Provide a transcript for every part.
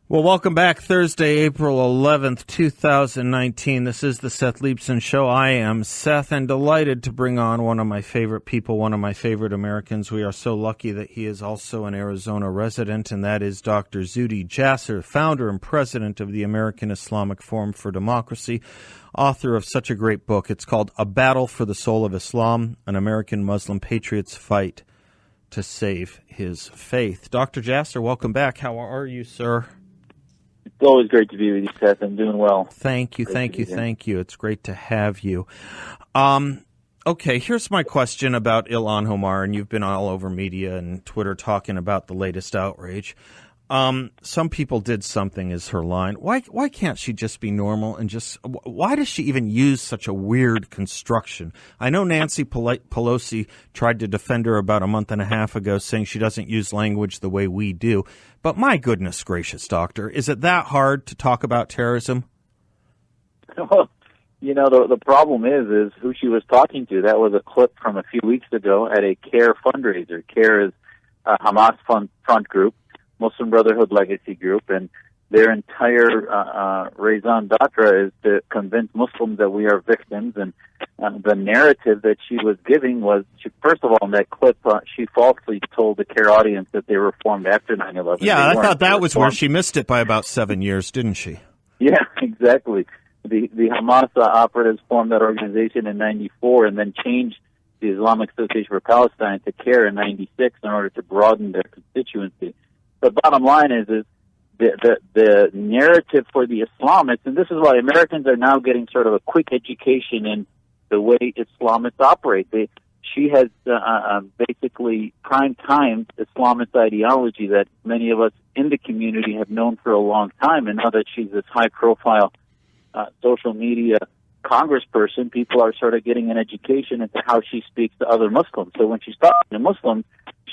Well, welcome back. Thursday, April 11th, 2019. This is the Seth Leibsohn Show. I am Seth, and delighted to bring on one of my favorite people, one of my favorite Americans. We are so lucky that he is also an Arizona resident, and that is Dr. Zuhdi Jasser, founder and president of the American Islamic Forum for Democracy, author of such a great book. It's called A Battle for the Soul of Islam, an American Muslim Patriot's Fight to Save His Faith. Dr. Jasser, welcome back. How are you, sir? It's always great to be with you, Seth. I'm doing well. Thank you. It's great to have you. Okay, here's my question about Ilhan Omar, and you've been all over media and Twitter talking about the latest outrage. Some people did something is her line. Why can't she just be normal and why does she even use such a weird construction? I know Nancy Pelosi tried to defend her about a month and a half ago, saying she doesn't use language the way we do. But my goodness gracious, Doctor, is it that hard to talk about terrorism? Well, the problem is who she was talking to. That was a clip from a few weeks ago at a CARE fundraiser. CARE is a Hamas front group, Muslim Brotherhood legacy group, and their entire raison d'etre is to convince Muslims that we are victims. And the narrative that she was giving was, first of all, in that clip, she falsely told the CARE audience that they were formed after 9/11. Yeah, I thought that was where she missed it by about 7 years, didn't she? Yeah, exactly. The Hamas operatives formed that organization in 94 and then changed the Islamic Association for Palestine to CARE in 96 in order to broaden their constituency. The bottom line is the narrative for the Islamists, and this is why Americans are now getting sort of a quick education in the way Islamists operate. She has basically prime-timed Islamist ideology that many of us in the community have known for a long time, and now that she's this high-profile social media congressperson, people are sort of getting an education into how she speaks to other Muslims. So when she's talking to Muslims,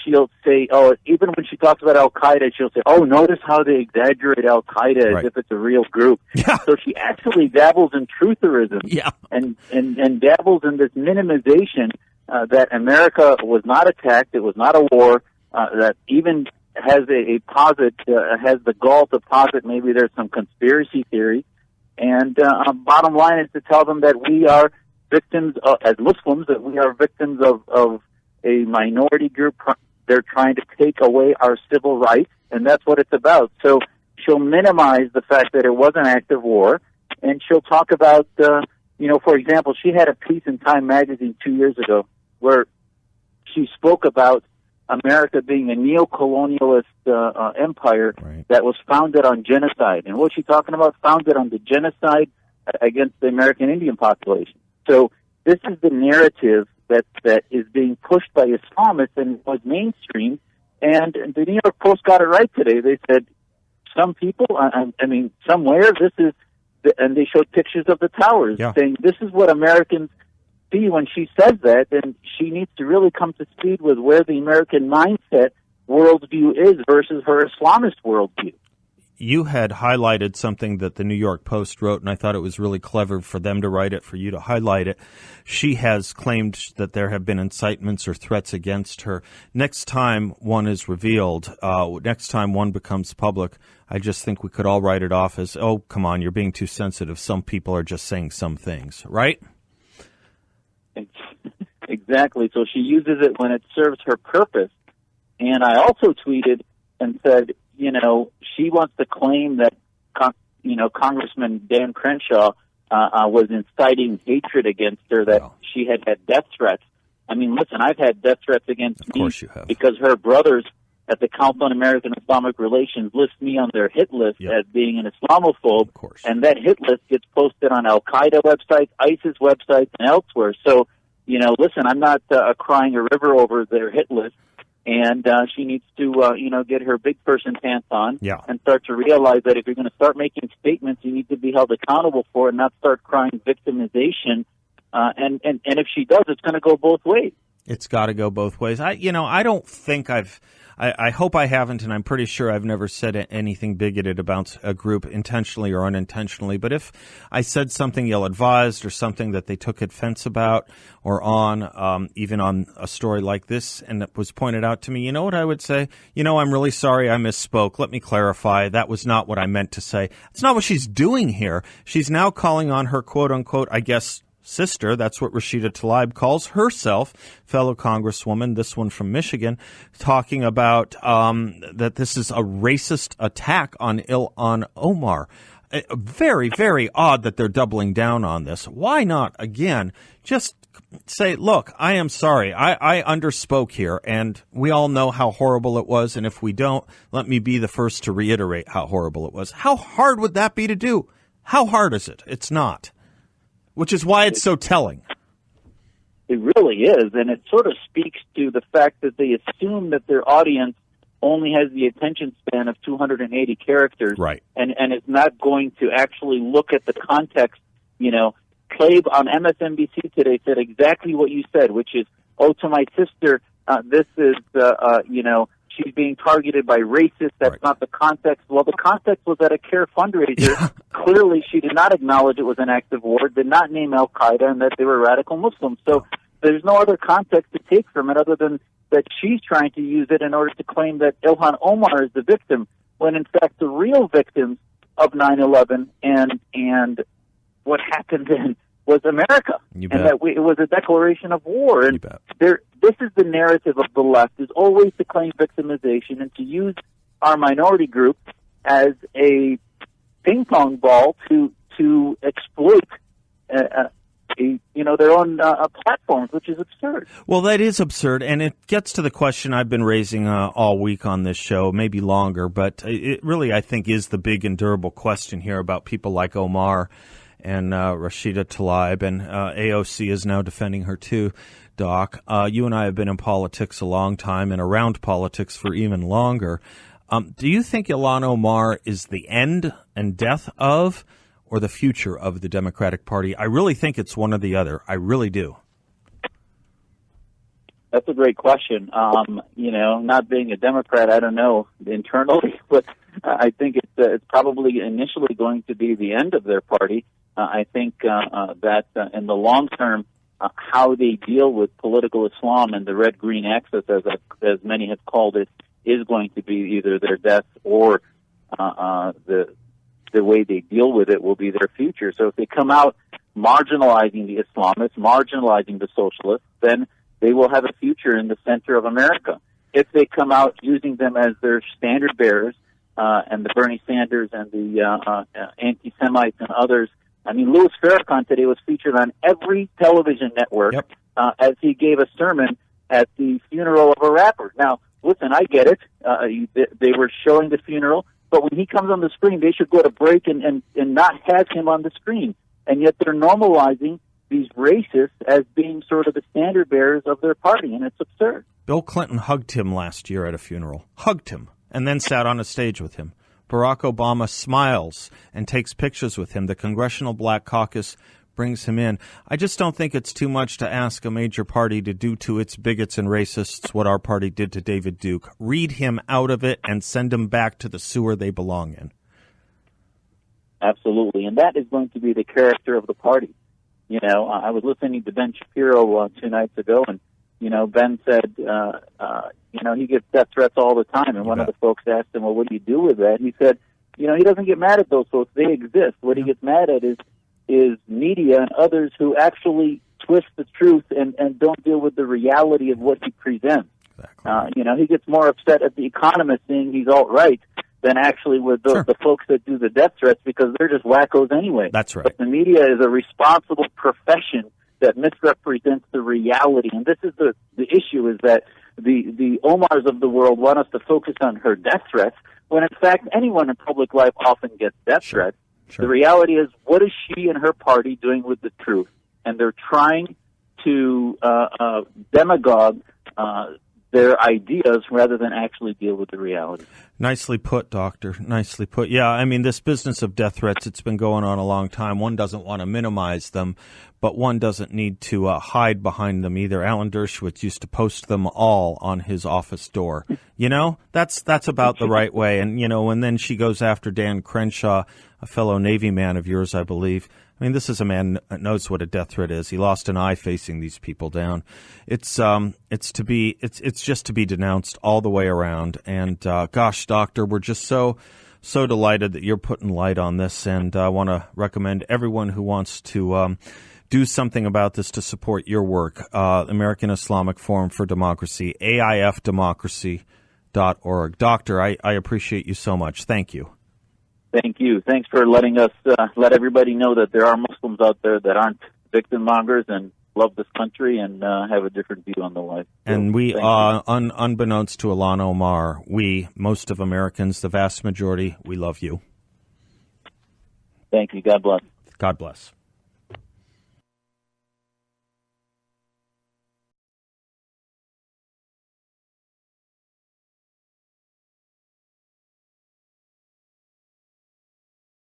she'll say, even when she talks about Al-Qaeda, she'll say, notice how they exaggerate Al-Qaeda as if it's a real group. Yeah. So she actually dabbles in trutherism and dabbles in this minimization that America was not attacked, it was not a war, that even has has the gall to posit maybe there's some conspiracy theory. And bottom line is to tell them that we are victims, as Muslims, that we are victims of a minority group. They're trying to take away our civil rights, and that's what it's about. So she'll minimize the fact that it was an active war, and she'll talk about, for example, she had a piece in Time magazine 2 years ago where she spoke about America being a neo-colonialist empire that was founded on genocide. And what's she talking about? Founded on the genocide against the American Indian population. So this is the narrative that is being pushed by Islamists and was mainstream. And the New York Post got it right today. They said some people, somewhere, and they showed pictures of the towers, saying this is what Americans see when she says that, and she needs to really come to speed with where the American mindset worldview is versus her Islamist worldview. You had highlighted something that the New York Post wrote, and I thought it was really clever for them to write it, for you to highlight it. She has claimed that there have been incitements or threats against her. Next time one is revealed, next time one becomes public, I just think we could all write it off as, oh, come on, you're being too sensitive. Some people are just saying some things, right? Exactly. So she uses it when it serves her purpose. And I also tweeted and said, she wants to claim that, Congressman Dan Crenshaw was inciting hatred against her, that she had death threats. I mean, listen, I've had death threats against me because her brothers at the Council on American Islamic Relations list me on their hit list as being an Islamophobe, and that hit list gets posted on Al-Qaeda websites, ISIS websites, and elsewhere. So, listen, I'm not crying a river over their hit list. And she needs to, get her big person pants on and start to realize that if you're going to start making statements, you need to be held accountable for it and not start crying victimization. And if she does, it's going to go both ways. It's got to go both ways. I don't think I hope I haven't, and I'm pretty sure I've never said anything bigoted about a group intentionally or unintentionally. But if I said something ill-advised or something that they took offense about or on, even on a story like this, and it was pointed out to me, you know what I would say? I'm really sorry I misspoke. Let me clarify. That was not what I meant to say. It's not what she's doing here. She's now calling on her quote-unquote, I guess, sister, that's what Rashida Tlaib calls herself, fellow Congresswoman, this one from Michigan, talking about that this is a racist attack on Ilhan Omar. Very, very odd that they're doubling down on this. Why not, again, just say, look, I am sorry. I underspoke here, and we all know how horrible it was, and if we don't, let me be the first to reiterate how horrible it was. How hard would that be to do? How hard is it? It's not. Which is why it's so telling. It really is, and it sort of speaks to the fact that they assume that their audience only has the attention span of 280 characters, right? And is not going to actually look at the context. Tlaib on MSNBC today said exactly what you said, which is, to my sister, this is, she's being targeted by racists. That's right. Not the context. Well, the context was at a CARE fundraiser. Yeah. Clearly, she did not acknowledge it was an act of war, did not name al-Qaeda, and that they were radical Muslims. So there's no other context to take from it other than that she's trying to use it in order to claim that Ilhan Omar is the victim, when in fact the real victims of 9/11 and what happened then was America, and that it was a declaration of war. And this is the narrative of the left, is always to claim victimization and to use our minority group as a ping pong ball to exploit their own platforms, which is absurd. Well, that is absurd, and it gets to the question I've been raising all week on this show, maybe longer, but it really, I think, is the big and durable question here about people like Omar and Rashida Tlaib, and AOC is now defending her too, Doc. You and I have been in politics a long time and around politics for even longer. Do you think Ilhan Omar is the end and death of, or the future of the Democratic Party? I really think it's one or the other. I really do. That's a great question. Not being a Democrat, I don't know internally, but I think it's probably initially going to be the end of their party. I think that in the long term, how they deal with political Islam and the red-green axis, as many have called it, is going to be either their death or the way they deal with it will be their future. So if they come out marginalizing the Islamists, marginalizing the socialists, then they will have a future in the center of America. If they come out using them as their standard bearers, and the Bernie Sanders and the anti-Semites and others, I mean, Louis Farrakhan today was featured on every television network as he gave a sermon at the funeral of a rapper. Now, listen, I get it. They were showing the funeral, but when he comes on the screen, they should go to break and not have him on the screen. And yet they're normalizing these racists as being sort of the standard bearers of their party, and it's absurd. Bill Clinton hugged him last year at a funeral. Hugged him, and then sat on a stage with him. Barack Obama smiles and takes pictures with him. The Congressional Black Caucus brings him in. I just don't think it's too much to ask a major party to do to its bigots and racists what our party did to David Duke. Read him out of it and send him back to the sewer they belong in. Absolutely, and that is going to be the character of the party. I was listening to Ben Shapiro 2 nights ago, and Ben said, he gets death threats all the time. And one of the folks asked him, well, what do you do with that? He said, he doesn't get mad at those folks. They exist. What he gets mad at is media and others who actually twist the truth and don't deal with the reality of what he presents. Exactly. He gets more upset at the Economist saying he's alt-right than actually with the folks that do the death threats, because they're just wackos anyway. That's right. But the media is a responsible profession that misrepresents the reality. And this is the issue, is that the Omars of the world want us to focus on her death threats, when in fact anyone in public life often gets death threats. The reality is, what is she and her party doing with the truth? And they're trying to demagogue their ideas rather than actually deal with the reality. Nicely put, Doctor. Nicely put. Yeah, I mean, this business of death threats, it's been going on a long time. One doesn't want to minimize them, but one doesn't need to hide behind them either. Alan Dershowitz used to post them all on his office door. You know, that's about the right way. And, you know, and then she goes after Dan Crenshaw, a fellow Navy man of yours, I believe. I mean, this is a man that knows what a death threat is. He lost an eye facing these people down. It's just to be denounced all the way around. And gosh, Doctor, we're just so delighted that you're putting light on this. And I want to recommend everyone who wants to do something about this to support your work. American Islamic Forum for Democracy, AIFdemocracy.org. Doctor, I appreciate you so much. Thank you. Thank you. Thanks for letting us let everybody know that there are Muslims out there that aren't victim mongers and love this country and have a different view on the life. And we, unbeknownst to Ilhan Omar, most of Americans, the vast majority, we love you. Thank you. God bless. God bless.